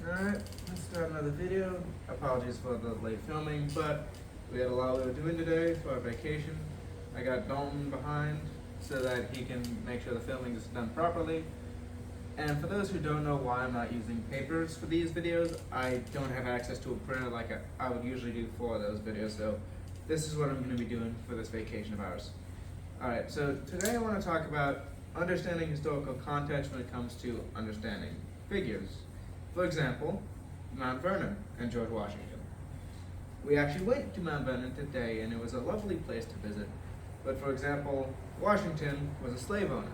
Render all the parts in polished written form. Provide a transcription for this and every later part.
Alright, let's start another video. Apologies for the late filming, but we had a lot we were doing today for our vacation. I got Dalton behind so that he can make sure the filming is done properly. And for those who don't know why I'm not using papers for these videos, I don't have access to a printer like I would usually do for those videos, so this is what I'm going to be doing for this vacation of ours. Alright, so today I want to talk about understanding historical context when it comes to understanding figures. For example, Mount Vernon and George Washington. We actually went to Mount Vernon today and it was a lovely place to visit. But for example, Washington was a slave owner.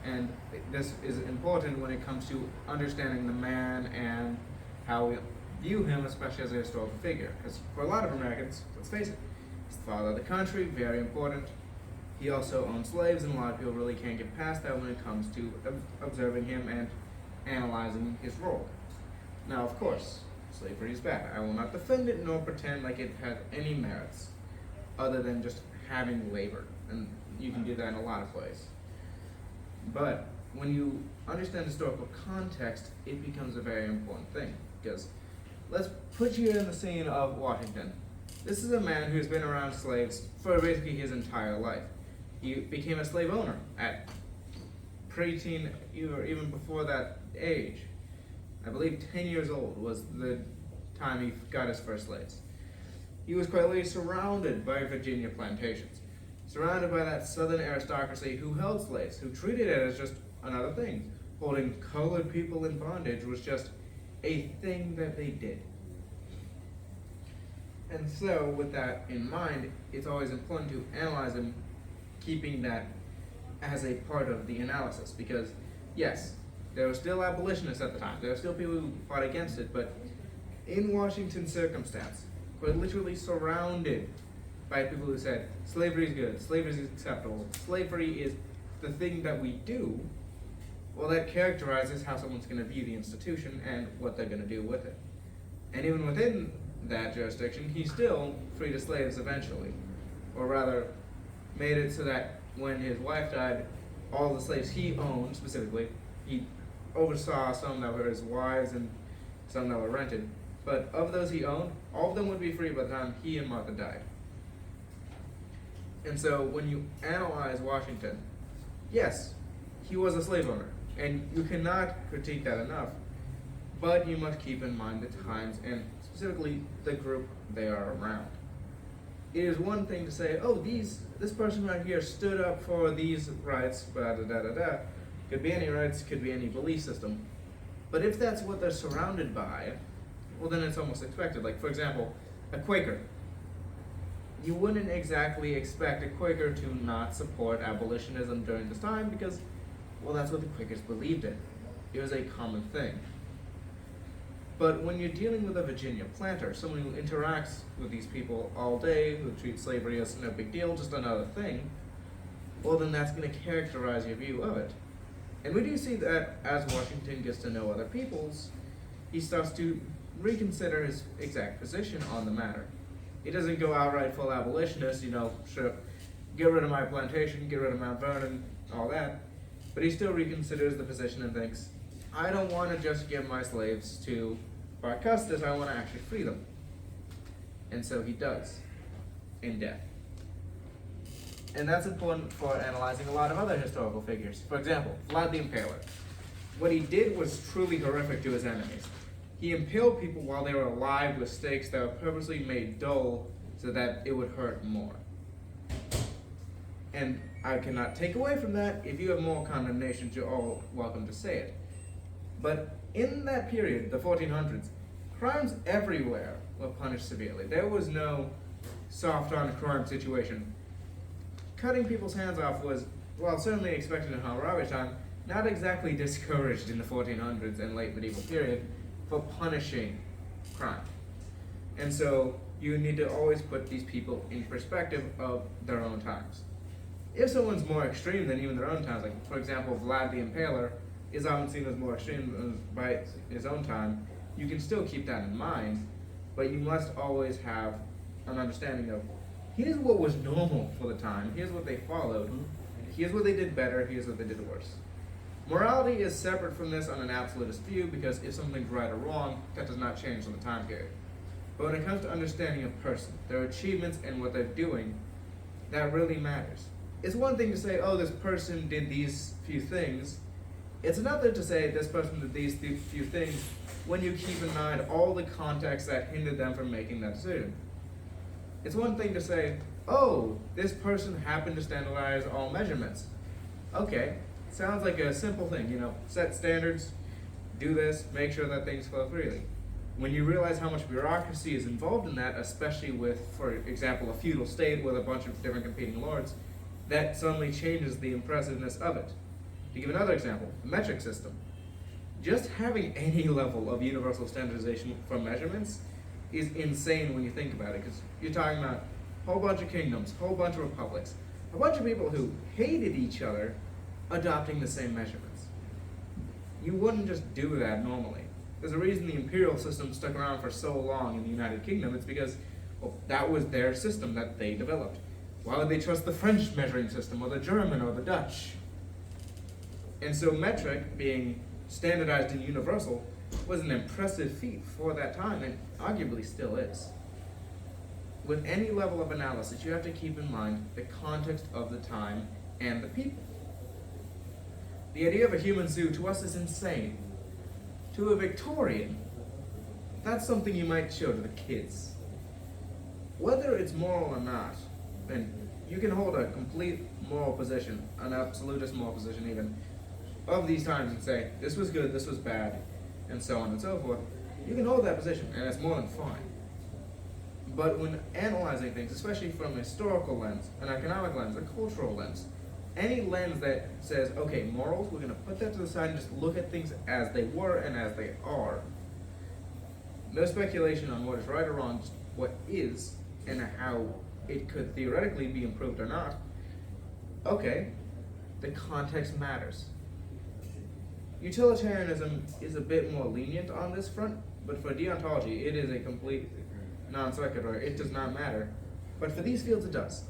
And this is important when it comes to understanding the man and how we view him, especially as a historical figure. Because for a lot of Americans, let's face it, he's the father of the country, very important. He also owned slaves, and a lot of people really can't get past that when it comes to observing him and analyzing his role. Now, of course, slavery is bad. I will not defend it nor pretend like it has any merits other than just having labor, and you can do that in a lot of ways. But when you understand historical context, it becomes a very important thing, because let's put you in the scene of Washington. This is a man who's been around slaves for basically his entire life. He became a slave owner at preteen, or even before that age. I believe 10 years old was the time he got his first slaves. He was quite literally surrounded by Virginia plantations, surrounded by that southern aristocracy who held slaves, who treated it as just another thing. Holding colored people in bondage was just a thing that they did. And so, with that in mind, it's always important to analyze him, keeping that as a part of the analysis, because yes, there were still abolitionists at the time. There were still people who fought against it, but in Washington's circumstance, we're literally surrounded by people who said slavery is good, slavery is acceptable, slavery is the thing that we do. Well, that characterizes how someone's going to view the institution and what they're going to do with it. And even within that jurisdiction, he still freed his slaves eventually, or rather made it so that when his wife died, all the slaves he owned specifically, he oversaw some that were his wives and some that were rented, but of those he owned, all of them would be free by the time he and Martha died. And so when you analyze Washington, yes, he was a slave owner, and you cannot critique that enough, but you must keep in mind the times and specifically the group they are around. It is one thing to say, oh, this person right here stood up for these rights, blah, da, da, da, da. Could be any rights, could be any belief system. But if that's what they're surrounded by, well, then it's almost expected. Like, for example, a Quaker. You wouldn't exactly expect a Quaker to not support abolitionism during this time because, well, that's what the Quakers believed in. It was a common thing. But when you're dealing with a Virginia planter, someone who interacts with these people all day, who treats slavery as no big deal, just another thing, well, then that's going to characterize your view of it. And we do see that as Washington gets to know other peoples, he starts to reconsider his exact position on the matter. He doesn't go outright full abolitionist, sure, get rid of my plantation, get rid of Mount Vernon, all that. But he still reconsiders the position and thinks, I don't want to just give my slaves to Bar Custis, I want to actually free them. And so he does, in death. And that's important for analyzing a lot of other historical figures. For example, Vlad the Impaler. What he did was truly horrific to his enemies. He impaled people while they were alive with stakes that were purposely made dull so that it would hurt more. And I cannot take away from that. If you have moral condemnations, you're all welcome to say it. But in that period, the 1400s, crimes everywhere were punished severely. There was no soft on crime situation. Cutting people's hands off was, well, certainly expected in Hammurabi time, not exactly discouraged in the 1400s and late medieval period for punishing crime. And so you need to always put these people in perspective of their own times. If someone's more extreme than even their own times, like for example, Vlad the Impaler is often seen as more extreme by his own time, you can still keep that in mind, but you must always have an understanding of, here's what was normal for the time, here's what they followed, here's what they did better, here's what they did worse. Morality is separate from this on an absolutist view because if something's right or wrong, that does not change on the time period. But when it comes to understanding a person, their achievements and what they're doing, that really matters. It's one thing to say, oh, this person did these few things. It's another to say this person did these few things when you keep in mind all the context that hindered them from making that decision. It's one thing to say, oh, this person happened to standardize all measurements. Okay, sounds like a simple thing, set standards, do this, make sure that things flow freely. When you realize how much bureaucracy is involved in that, especially with, for example, a feudal state with a bunch of different competing lords, that suddenly changes the impressiveness of it. To give another example, the metric system. Just having any level of universal standardization for measurements is insane when you think about it, because you're talking about a whole bunch of kingdoms, a whole bunch of republics, a bunch of people who hated each other adopting the same measurements. You wouldn't just do that normally. There's a reason the imperial system stuck around for so long in the United Kingdom. It's because, well, that was their system that they developed. Why would they trust the French measuring system, or the German, or the Dutch? And so metric, being standardized and universal, was an impressive feat for that time, and arguably still is. With any level of analysis, you have to keep in mind the context of the time and the people. The idea of a human zoo to us is insane. To a Victorian, that's something you might show to the kids. Whether it's moral or not, then you can hold a complete moral position, an absolutist moral position even, of these times and say, this was good, this was bad, and so on and so forth. You can hold that position, and it's more than fine. But when analyzing things, especially from a historical lens, an economic lens, a cultural lens, any lens that says, okay, morals, we're going to put that to the side and just look at things as they were and as they are. No speculation on what is right or wrong, just what is and how it could theoretically be improved or not. Okay, the context matters. Utilitarianism is a bit more lenient on this front, but for deontology, it is a complete non sequitur. It does not matter. But for these fields, it does.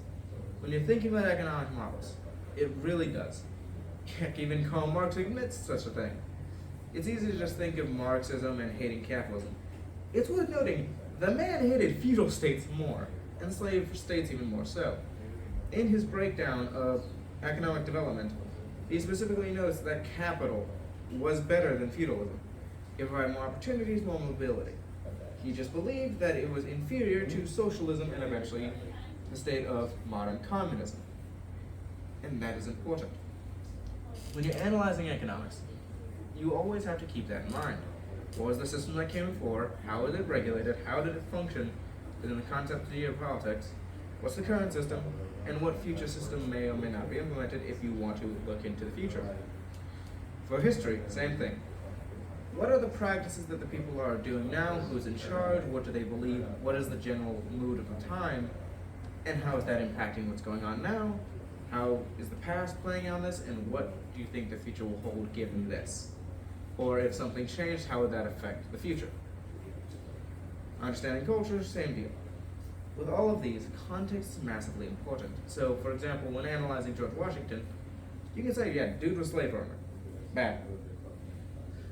When you're thinking about economic models, it really does. Heck, even Karl Marx admits such a thing. It's easy to just think of Marxism and hating capitalism. It's worth noting, the man hated feudal states more, and slave states even more so. In his breakdown of economic development, he specifically notes that capital was better than feudalism. It provided more opportunities, more mobility. He just believed that it was inferior to socialism and eventually the state of modern communism. And that is important. When you're analyzing economics, you always have to keep that in mind. What was the system that came before? How was it regulated? How did it function within the concept of geopolitics? What's the current system? And what future system may or may not be implemented if you want to look into the future. For history, same thing. What are the practices that the people are doing now? Who's in charge? What do they believe? What is the general mood of the time? And how is that impacting what's going on now? How is the past playing on this? And what do you think the future will hold given this? Or if something changed, how would that affect the future? Understanding culture, same deal. With all of these, context is massively important. So, for example, when analyzing George Washington, you can say, yeah, dude was slave owner. Bad.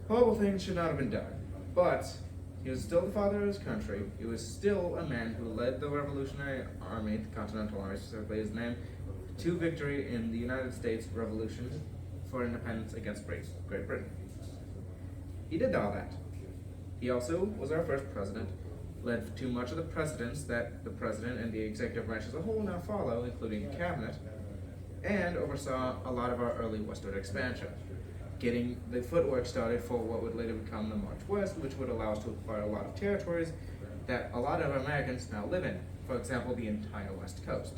Horrible things should not have been done. But he was still the father of his country. He was still a man who led the Revolutionary Army, the Continental Army specifically his name, to victory in the United States Revolution for independence against Great Britain. He did all that. He also was our first president, led to much of the precedents that the president and the executive branch as a whole now follow, including the cabinet, and oversaw a lot of our early westward expansion, getting the footwork started for what would later become the March West, which would allow us to acquire a lot of territories that a lot of Americans now live in, for example, the entire West Coast.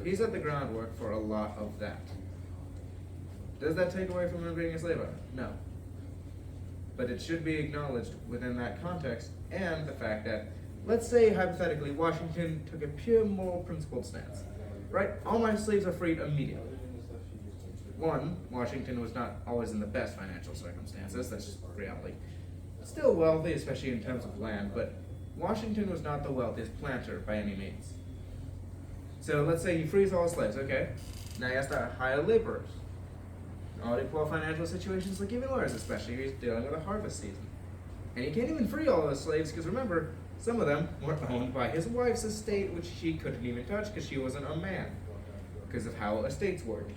He set the groundwork for a lot of that. Does that take away from him being a slave owner? No. But it should be acknowledged within that context, and the fact that, let's say hypothetically, Washington took a pure moral principled stance. Right? All my slaves are freed immediately. One, Washington was not always in the best financial circumstances, that's just reality. Still wealthy, especially in terms of land, but Washington was not the wealthiest planter by any means. So let's say he frees all his slaves, okay? Now he has to hire laborers. already poor financial situations, like even worse, especially if he's dealing with a harvest season. And he can't even free all those slaves, because remember, some of them were owned by his wife's estate, which she couldn't even touch because she wasn't a man, because of how estates worked.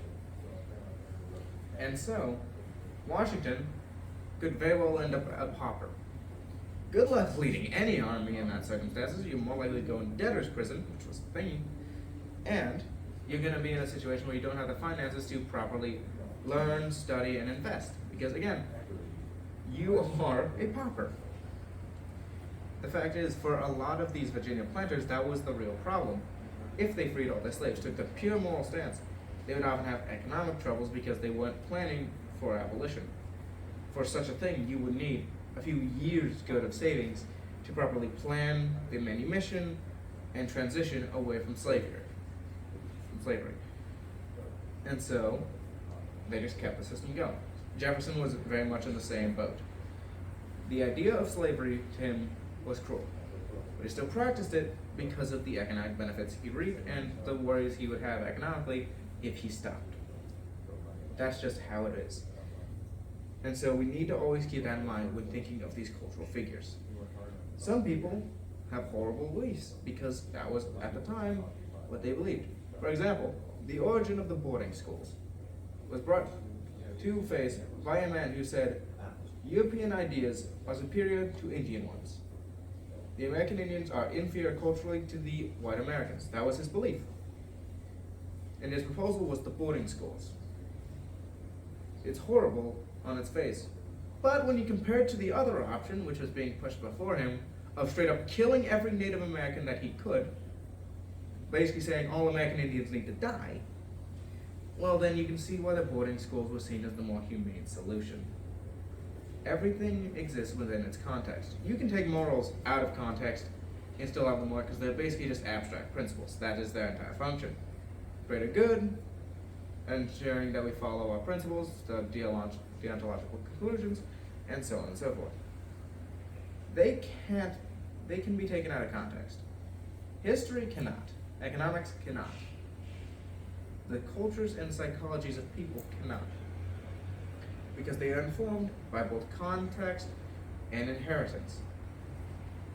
And so, Washington could very well end up a pauper. Good luck leading any army in that circumstances. You're more likely to go in debtor's prison, which was the thing, and you're going to be in a situation where you don't have the finances to properly learn, study, and invest. Because again, you are a pauper. The fact is, for a lot of these Virginia planters, that was the real problem. If they freed all their slaves, took the pure moral stance, they would often have economic troubles because they weren't planning for abolition. For such a thing, you would need a few years' good of savings to properly plan the manumission and transition away from slavery. And so, they just kept the system going. Jefferson was very much in the same boat. The idea of slavery to him was cruel, but he still practiced it because of the economic benefits he'd reap and the worries he would have economically if he stopped. That's just how it is. And so we need to always keep that in mind when thinking of these cultural figures. Some people have horrible beliefs because that was, at the time, what they believed. For example, the origin of the boarding schools was brought to face by a man who said, European ideas are superior to Indian ones. The American Indians are inferior culturally to the white Americans. That was his belief. And his proposal was the boarding schools. It's horrible on its face. But when you compare it to the other option, which was being pushed before him, of straight up killing every Native American that he could, basically saying all American Indians need to die, well then you can see why the boarding schools were seen as the more humane solution. Everything exists within its context. You can take morals out of context and still have them work because they're basically just abstract principles. That is their entire function. Greater good, ensuring that we follow our principles, the deontological conclusions, and so on and so forth. They can be taken out of context. History cannot. Economics cannot. The cultures and psychologies of people cannot. Because they are informed by both context and inheritance.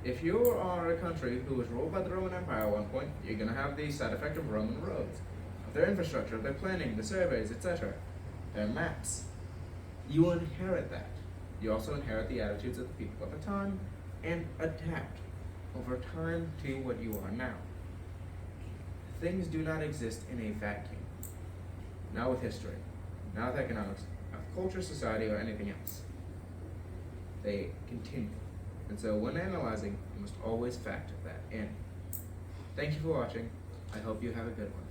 If you are a country who was ruled by the Roman Empire at one point, you're going to have the side effect of Roman roads, of their infrastructure, their planning, the surveys, etc., their maps. You inherit that. You also inherit the attitudes of the people at the time and adapt over time to what you are now. Things do not exist in a vacuum. Not with history, not with economics, not with culture, society, or anything else. They continue. And so when analyzing, you must always factor that in. Thank you for watching. I hope you have a good one.